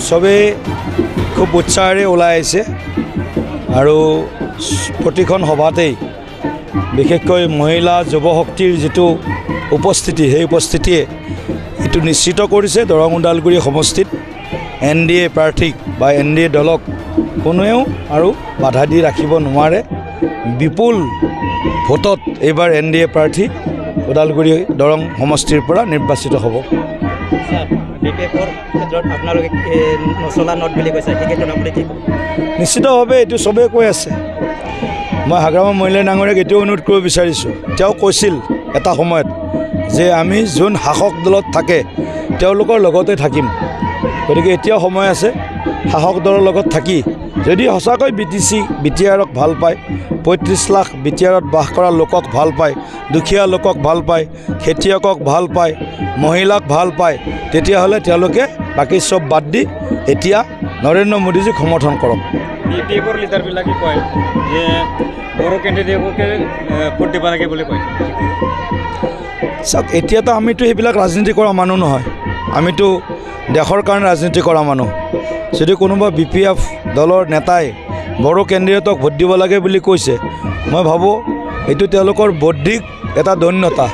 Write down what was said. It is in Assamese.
সবে খুব উৎসাহেৰে ওলাই আহিছে আৰু প্ৰতিখন সভাতেই বিশেষকৈ মহিলা যুৱশক্তিৰ যিটো উপস্থিতি সেই উপস্থিতিয়ে এইটো নিশ্চিত কৰিছে দৰং ওদালগুৰি সমষ্টিত NDA প্ৰাৰ্থীক বা NDA দলক কোনেও আৰু বাধা দি ৰাখিব নোৱাৰে। বিপুল ভোটত এইবাৰ NDA প্ৰাৰ্থী ওদালগুৰি দৰং সমষ্টিৰ পৰা নিৰ্বাচিত হ'ব। নিশ্চিতভাৱে এইটো চবেই কৈ আছে। মই হাগ্ৰামা মহিলা ডাঙৰীয়াক এইটোও অনুৰোধ কৰিব বিচাৰিছোঁ, তেওঁ কৈছিল এটা সময়ত যে আমি যোন শাসক দলত থাকে তেওঁলোকৰ লগতে থাকিম। গতিকে এতিয়াও সময় আছে শাসক দলৰ লগত থাকি যদি সঁচাকৈ BTRক ভাল পায়, 35 লাখ BTRত বাস কৰা লোকক ভাল পায়, দুখীয়া লোকক ভাল পায়, খেতিয়কক ভাল পায়, মহিলাক ভাল পায়, তেতিয়াহ'লে তেওঁলোকে বাকী চব বাদ দি এতিয়া নৰেন্দ্ৰ মোদীজীক সমৰ্থন কৰক। BPFৰ লিডাৰবিলাকে কয় যে বড়ো কেণ্ডিডেটকে ভোট দিব লাগে বুলি কয়। চাওক, এতিয়াতো আমিতো সেইবিলাক ৰাজনীতি কৰা মানুহ নহয়, আমিতো দেশৰ কাৰণে ৰাজনীতি কৰা মানুহ। যদি কোনোবা BPF দলৰ নেতাই বড়ো কেণ্ডিডেটক ভোট দিব লাগে বুলি কৈছে, মই ভাবোঁ এইটো তেওঁলোকৰ বৌদ্ধিক এটা দন্যতা।